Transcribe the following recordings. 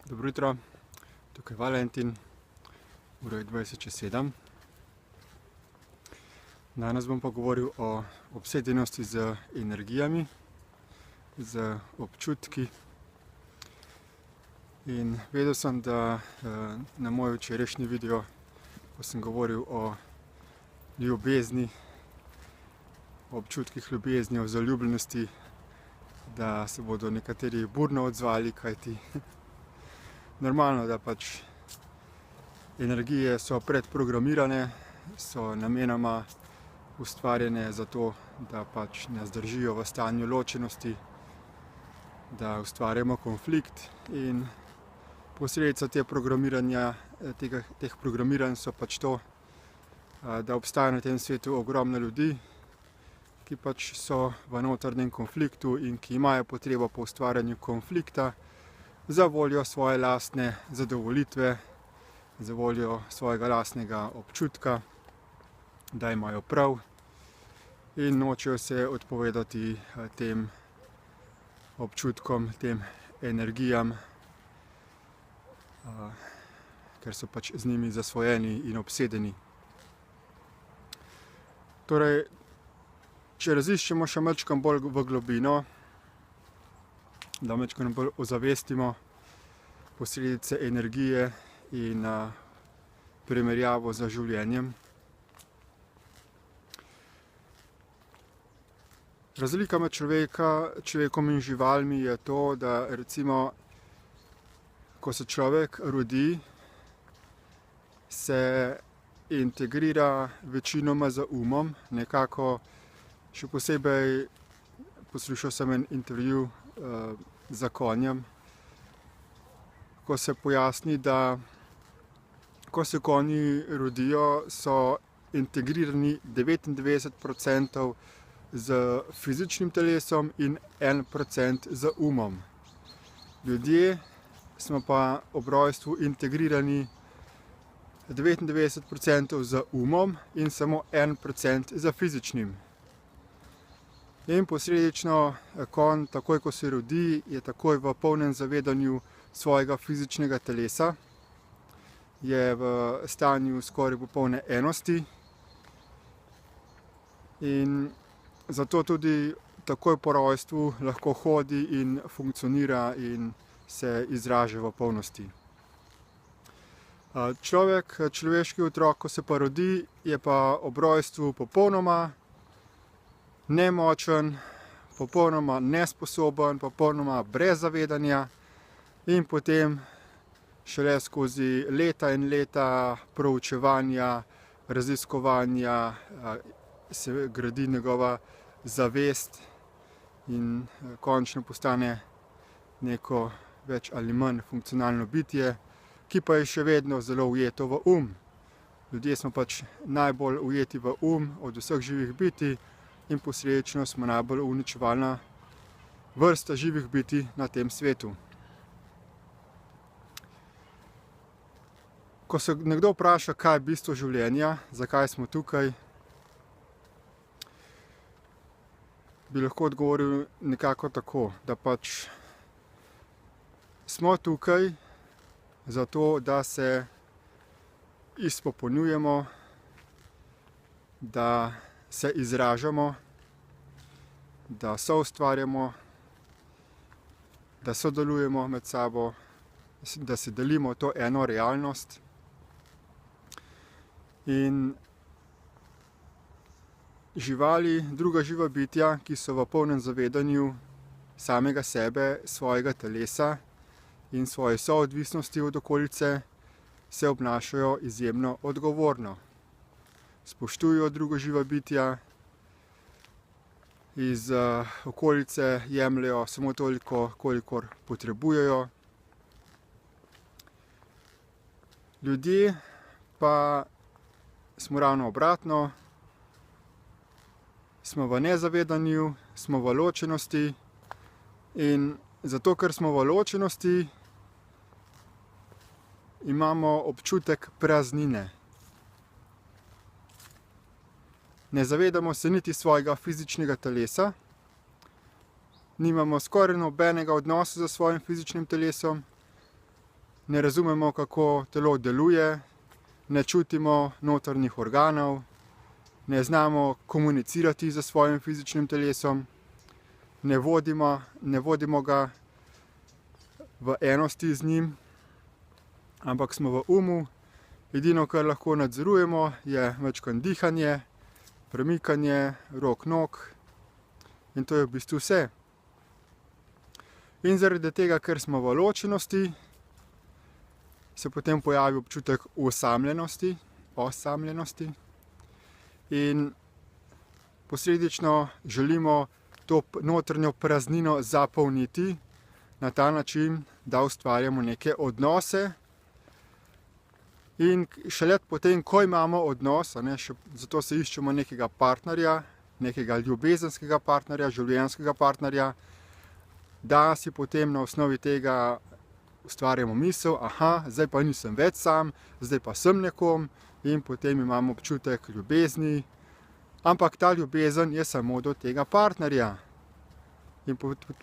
Dobro jutro, tukaj je Valentin, ura je 20:07. Danes bom pa govoril o obsedenosti z energijami, z občutki. In vedel sem, da na moj včerajšnji video, ko sem govoril o ljubezni, o občutkih ljubezni, o zaljubljenosti, da se bodo nekateri burno odzvali, kajti normalno, da pač energije so predprogramirane, so namenoma ustvarjene zato, da pač nas držijo v stanju ločenosti, da ustvarjamo konflikt, in posledica teh programiranj so pač to, da obstaja na tem svetu ogromno ljudi, ki pač so v notranjem konfliktu in ki imajo potrebo po ustvarjanju konflikta za voljo svoje lastne zadovoljitve, za voljo svojega lastnega občutka, da imajo prav, in nočejo se odpovedati tem občutkom, tem energijam, ker so pač z njimi zasvojeni in obsedeni. Torej, če raziščemo še malčkam bolj v globino, da malčkam bolj ozavestimo posledice energije in primerjavo z življenjem. Razlika med človekom in živalmi je to, da recimo, ko se človek rodi, se integrira večinoma z umom, nekako. Še posebej poslušal sem en intervju z konjem, ko se pojasni, da ko se konji rodijo, so integrirani 99% z fizičnim telesom in 1% z umom. Ljudje smo pa ob rojstvu integrirani 99% z umom in samo 1% z fizičnim. In posledično konj, takoj ko se rodi, je takoj v polnem zavedanju svojega fizičnega telesa, je v stanju skoraj popolne enosti, in zato tudi takoj po rojstvu lahko hodi in funkcionira in se izraža v polnosti. Človeški otrok, ko se pa rodi, je pa ob rojstvu popolnoma nemočen, popolnoma nesposoben, popolnoma brez zavedanja, in potem šele skozi leta in leta proučevanja, raziskovanja se gradi njegova zavest in končno postane neko več ali manj funkcionalno bitje, ki pa je še vedno zelo ujeto v Ljudje smo pač najbolj ujeti v od vseh živih bitij in posledično smo najbolj uničevalna vrsta živih bitij na tem svetu. Ko se nekdo vpraša, kaj je bistvo življenja, zakaj smo tukaj, bi lahko odgovoril nekako tako, da pač smo tukaj zato, da se izpopolnjujemo, da se izražamo, da soustvarjamo, da sodelujemo med sabo, da se delimo to eno realnost. In živali, druga živa bitja, ki so v polnem zavedanju samega sebe, svojega telesa in svoje soodvisnosti od okolice, se obnašajo izjemno odgovorno. Spoštujejo druga živa bitja, iz okolice jemljejo samo toliko, kolikor potrebujejo. Ljudje pa smo ravno obratno, smo v nezavedanju, smo v ločenosti, in zato, ker smo v ločenosti, imamo občutek praznine. Ne zavedamo se niti svojega fizičnega telesa, nimamo skoraj nobenega odnosa z svojim fizičnim telesom, ne razumemo, kako telo deluje, ne čutimo notranjih organov, ne znamo komunicirati z svojim fizičnim telesom, ne vodimo ga v enosti z njim, ampak smo v umu. Edino, kar lahko nadzorujemo, je majčkeno dihanje, premikanje rok, nog in to je v bistvu vse. In zaradi tega, ker smo v ločenosti, se potem pojavi občutek osamljenosti in posledično želimo to notranjo praznino zapolniti na ta način, da ustvarjamo neke odnose. In šele potem, ko imamo odnos, zato se iščemo nekega partnerja, nekega ljubezenskega partnerja, življenjskega partnerja, da si potem na osnovi tega ustvarjamo misel, zdaj pa nisem več sam, zdaj pa sem nekom, in potem imamo občutek ljubezni, ampak ta ljubezen je samo do tega partnerja. In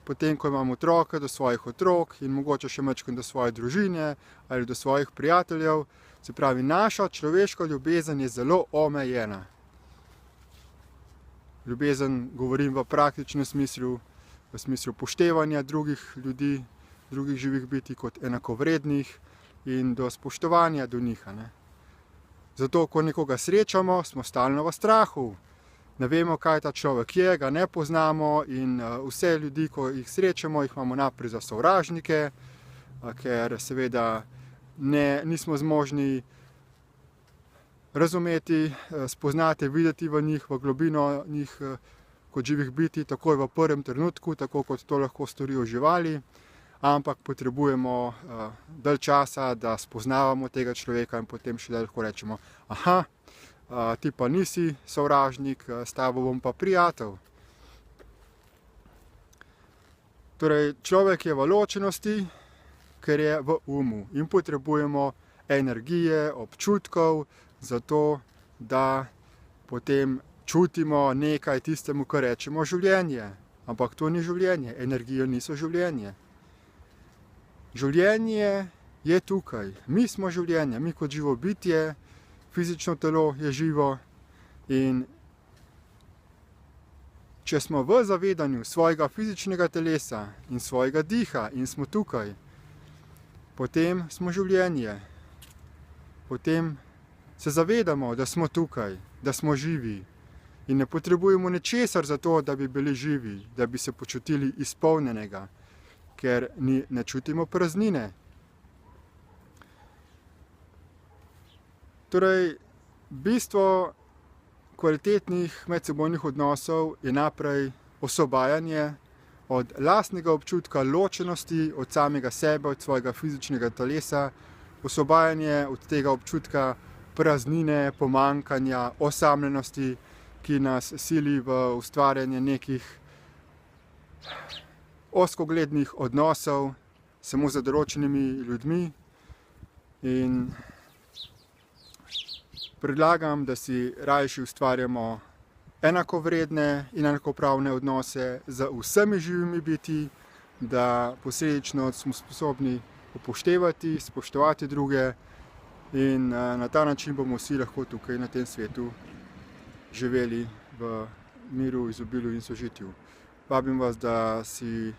potem, ko imamo otroke, do svojih otrok in mogoče še majčkeno do svoje družine ali do svojih prijateljev, se pravi, naša človeška ljubezen je zelo omejena. Ljubezen govorim v praktičnem smislu, v smislu upoštevanja drugih ljudi, drugih živih bitij kot enakovrednih in do spoštovanja do njih. Zato, ko nekoga srečamo, smo stalno v strahu. Ne vemo, kaj ta človek je, ga ne poznamo in vse ljudi, ko jih srečamo, jih imamo najprej za sovražnike, ker seveda nismo zmožni razumeti, spoznati, videti v njih, v globino njih kot živih bitij, takoj v prvem trenutku, tako kot to lahko storijo živali, ampak potrebujemo dalj časa, da spoznavamo tega človeka in potem šele lahko rečemo, ti pa nisi sovražnik, s tabo bom pa prijatelj. Torej, človek je v ločenosti, ker je v umu in potrebujemo energije, občutkov, zato da potem čutimo nekaj tistemu, kar rečemo življenje. Ampak to ni življenje, energije niso življenje. Življenje je tukaj, mi smo življenje, mi kot živo bitje, fizično telo je živo in če smo v zavedanju svojega fizičnega telesa in svojega diha in smo tukaj, potem smo življenje. Potem se zavedamo, da smo tukaj, da smo živi in ne potrebujemo ničesar za to, da bi bili živi, da bi se počutili izpolnjenega, ker ne čutimo praznine. Torej, bistvo kvalitetnih medsebojnih odnosov je najprej osvobajanje od lastnega občutka ločenosti od samega sebe, od svojega fizičnega telesa, osvobajanje od tega občutka praznine, pomanjkanja, osamljenosti, ki nas sili v ustvarjanje nekih ozkoglednih odnosov samo z določenimi ljudmi. In predlagam, da si rajši ustvarjamo enakovredne in enakopravne odnose z vsemi živimi bitji, da posledično smo sposobni upoštevati, spoštovati druge in na ta način bomo vsi lahko tukaj na tem svetu živeli v miru, izobilju in sožitju. Vabim vas, da si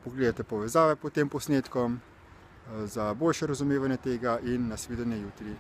pogledate povezave pod tem posnetkom za boljše razumevanje tega in nasvidenje jutri.